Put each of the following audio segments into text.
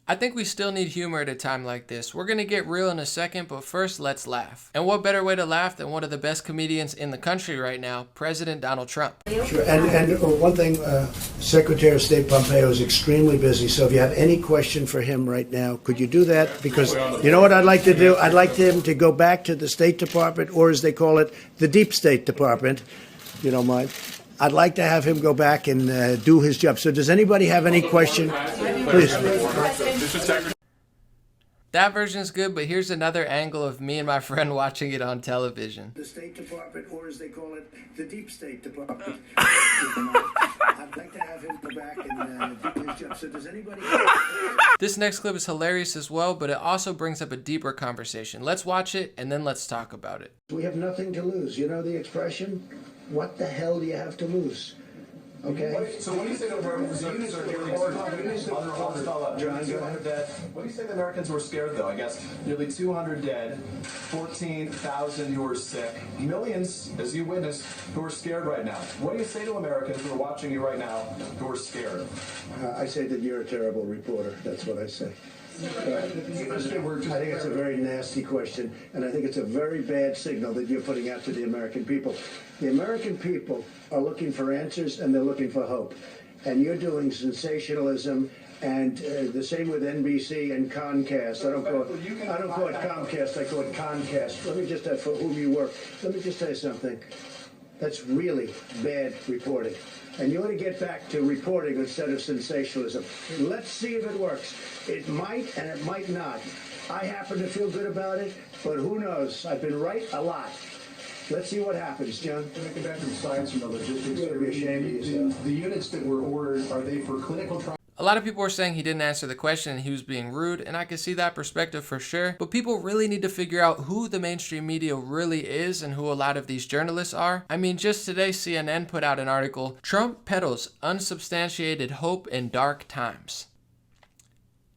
I think we still need humor at a time like this. We're gonna get real in a second, but first let's laugh. And what better way to laugh than one of the best comedians in the country right now, President Donald Trump. Sure. And one thing, Secretary of State Pompeo is extremely busy, so if you have any question for him right now, could you do that? Because you know what I'd like to do? I'd like him to go back to the State Department, or as they call it, the Deep State Department, if you don't mind. I'd like to have him go back and do his job. So does anybody have any question? Please. That version is good, but here's another angle of me and my friend watching it on television. The State Department, or as they call it, the Deep State Department. I'd like to have him go back and do his job. So does anybody... This next clip is hilarious as well, but it also brings up a deeper conversation. Let's watch it, and then let's talk about it. We have nothing to lose. You know the expression? What the hell do you have to lose? Okay. So what do you say to Americans who are nearly 200 dead? What do you say to Americans who are scared, though? I guess nearly 200 dead, 14,000 who are sick, millions, as you witnessed, who are scared right now. What do you say to Americans who are watching you right now who are scared? I say that you're a terrible reporter. That's what I say. I think it's a very nasty question, and I think it's a very bad signal that you're putting out to the American people. The American people are looking for answers, and they're looking for hope. And you're doing sensationalism, and the same with NBC and Comcast. I don't call it Comcast, I call it Concast. Let me just, for whom you work, let me just say something. That's really bad reporting. And you ought to get back to reporting instead of sensationalism. Let's see if it works. It might and it might not. I happen to feel good about it, but who knows? I've been right a lot. Let's see what happens, John. To make it back to the science and the logistics, You ought to be ashamed of yourself. the units that were ordered, are they for clinical trials? A lot of people were saying he didn't answer the question and he was being rude, and I can see that perspective for sure. But people really need to figure out who the mainstream media really is and who a lot of these journalists are. I mean, just today, CNN put out an article, Trump peddles unsubstantiated hope in dark times.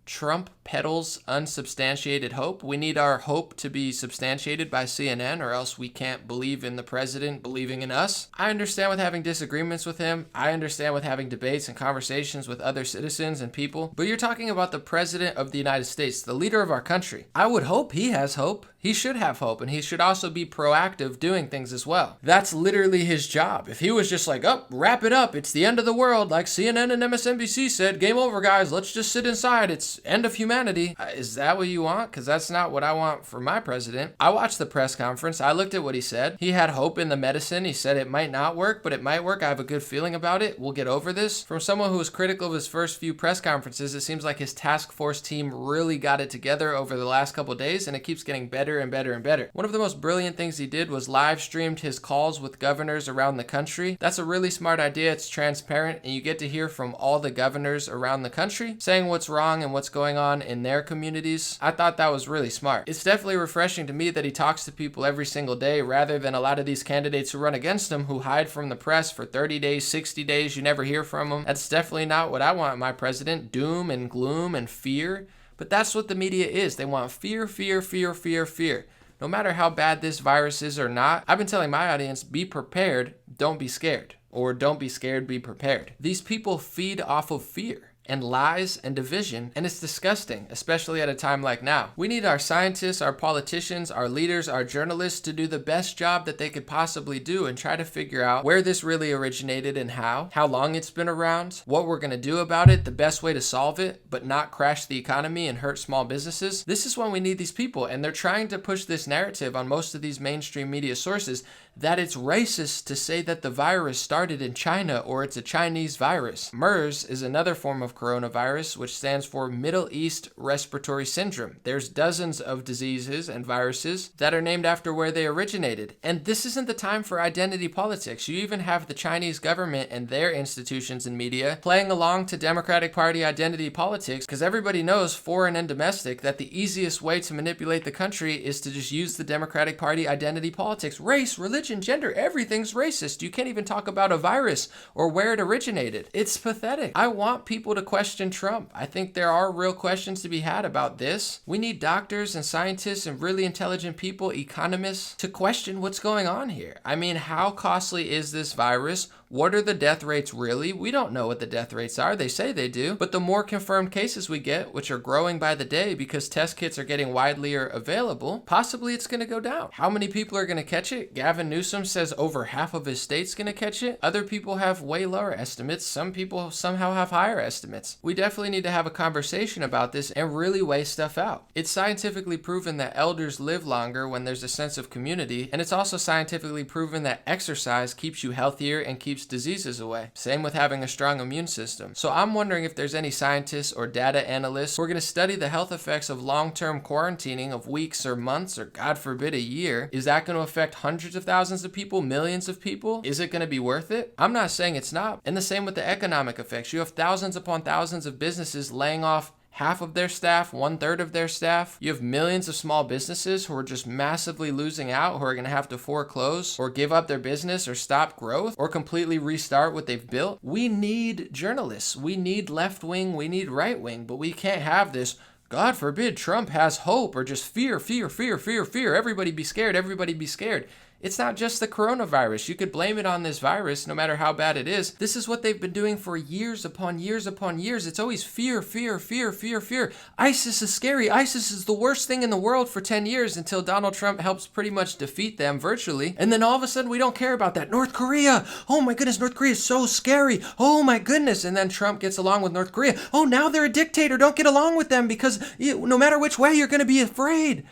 Trump peddles unsubstantiated hope. We need our hope to be substantiated by CNN, or else we can't believe in the president believing in us. I understand with having disagreements with him. I understand with having debates and conversations with other citizens and people. But you're talking about the president of the United States, the leader of our country. I would hope he has hope. He should have hope, and he should also be proactive doing things as well. That's literally his job. If he was just like, oh, wrap it up, it's the end of the world, like CNN and MSNBC said, game over, guys, let's just sit inside, it's end of humanity. Is that what you want? Because that's not what I want for my president. I watched the press conference. I looked at what he said. He had hope in the medicine. He said it might not work, but it might work. I have a good feeling about it. We'll get over this. From someone who was critical of his first few press conferences, it seems like his task force team really got it together over the last couple of days, and it keeps getting better and better and better. One of the most brilliant things he did was live streamed his calls with governors around the country. That's a really smart idea. It's transparent, and you get to hear from all the governors around the country saying what's wrong and what's going on in their communities. I thought that was really smart. It's definitely refreshing to me that he talks to people every single day rather than a lot of these candidates who run against him who hide from the press for 30 days, 60 days, you never hear from them. That's definitely not what I want in my president. Doom and gloom and fear. But that's what the media is. They want fear, fear, fear, fear, fear. No matter how bad this virus is or not, I've been telling my audience, be prepared, don't be scared. Or don't be scared, be prepared. These people feed off of fear and lies and division, and it's disgusting, especially at a time like now. We need our scientists, our politicians, our leaders, our journalists to do the best job that they could possibly do and try to figure out where this really originated and how long it's been around, what we're gonna do about it, the best way to solve it, but not crash the economy and hurt small businesses. This is when we need these people, and they're trying to push this narrative on most of these mainstream media sources that it's racist to say that the virus started in China or it's a Chinese virus. MERS is another form of coronavirus, which stands for Middle East Respiratory Syndrome. There's dozens of diseases and viruses that are named after where they originated. And this isn't the time for identity politics. You even have the Chinese government and their institutions and media playing along to Democratic Party identity politics, because everybody knows, foreign and domestic, that the easiest way to manipulate the country is to just use the Democratic Party identity politics. Race, religion, gender, everything's racist. You can't even talk about a virus or where it originated. It's pathetic. I want people to question Trump. I think there are real questions to be had about this. We need doctors and scientists and really intelligent people, economists, to question what's going on here. I mean, how costly is this virus? What are the death rates really? We don't know what the death rates are. They say they do. But the more confirmed cases we get, which are growing by the day because test kits are getting widely available, possibly it's going to go down. How many people are going to catch it? Gavin Newsom says over half of his state's going to catch it. Other people have way lower estimates. Some people somehow have higher estimates. We definitely need to have a conversation about this and really weigh stuff out. It's scientifically proven that elders live longer when there's a sense of community, and it's also scientifically proven that exercise keeps you healthier and keeps diseases away. Same with having a strong immune system. So I'm wondering if there's any scientists or data analysts who are going to study the health effects of long-term quarantining of weeks or months or God forbid a year. Is that going to affect hundreds of thousands of people, millions of people? Is it going to be worth it? I'm not saying it's not. And the same with the economic effects. You have thousands upon thousands of businesses laying off half of their staff, 1/3 of their staff. You have millions of small businesses who are just massively losing out, who are going to have to foreclose or give up their business or stop growth or completely restart what they've built. We need journalists. We need left wing. We need right wing. But we can't have this, God forbid Trump has hope, or just fear, fear, fear, fear, fear. Everybody be scared. Everybody be scared. It's not just the coronavirus. You could blame it on this virus no matter how bad it is. This is what they've been doing for years upon years upon years. It's always fear, fear, fear, fear, fear. ISIS is scary. ISIS is the worst thing in the world for 10 years until Donald Trump helps pretty much defeat them virtually. And then all of a sudden we don't care about that. North Korea. Oh my goodness, North Korea is so scary. Oh my goodness. And then Trump gets along with North Korea. Oh, now they're a dictator. Don't get along with them because no matter which way, you're going to be afraid.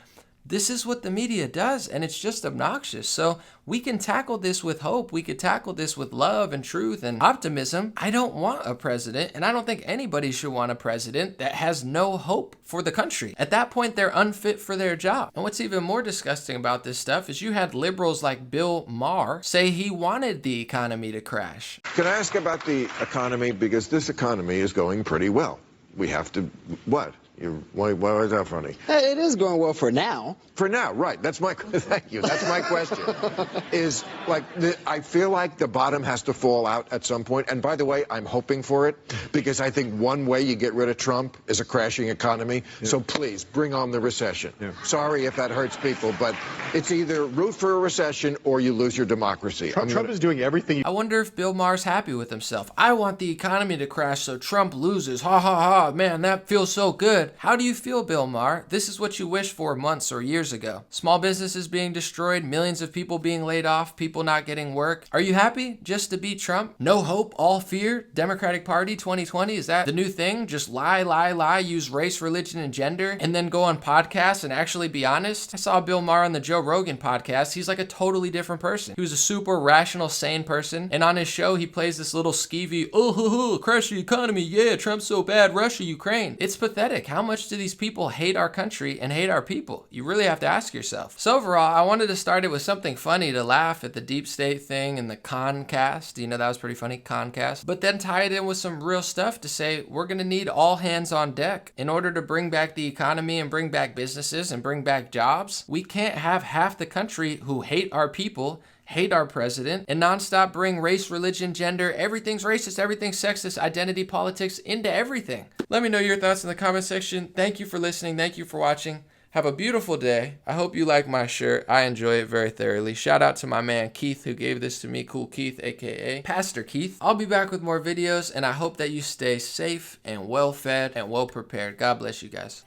This is what the media does, and it's just obnoxious. So we can tackle this with hope. We could tackle this with love and truth and optimism. I don't want a president, and I don't think anybody should want a president that has no hope for the country. At that point, they're unfit for their job. And what's even more disgusting about this stuff is you had liberals like Bill Maher say he wanted the economy to crash. Can I ask about the economy? Because this economy is going pretty well. We have to, what? Why is that funny? It is going well for now. For now, right. That's my, thank you. That's my question. Is like, I feel like the bottom has to fall out at some point. And by the way, I'm hoping for it because I think one way you get rid of Trump is a crashing economy. Yeah. So please bring on the recession. Yeah. Sorry if that hurts people, but it's either root for a recession or you lose your democracy. Trump is doing everything. I wonder if Bill Maher's happy with himself. I want the economy to crash so Trump loses. Ha ha ha. Man, that feels so good. How do you feel, Bill Maher? This is what you wished for months or years ago. Small businesses being destroyed, millions of people being laid off, people not getting work. Are you happy just to beat Trump? No hope, all fear, Democratic Party 2020, is that the new thing? Just lie, lie, lie, use race, religion, and gender, and then go on podcasts and actually be honest? I saw Bill Maher on the Joe Rogan podcast. He's like a totally different person. He was a super rational, sane person, and on his show, he plays this little skeevy, crash the economy, yeah, Trump's so bad, Russia, Ukraine. It's pathetic. How much do these people hate our country and hate our people? You really have to ask yourself. So overall, I wanted to start it with something funny to laugh at the deep state thing and the Concast. You know, that was pretty funny, Concast. But then tie it in with some real stuff to say we're going to need all hands on deck in order to bring back the economy and bring back businesses and bring back jobs. We can't have half the country who hate our people, hate our president, and nonstop bring race, religion, gender, everything's racist, everything's sexist, identity politics into everything. Let me know your thoughts in the comment section. Thank you for listening. Thank you for watching. Have a beautiful day. I hope you like my shirt. I enjoy it very thoroughly. Shout out to my man Keith who gave this to me. Cool Keith, aka Pastor Keith. I'll be back with more videos, and I hope that you stay safe and well fed and well prepared. God bless you guys.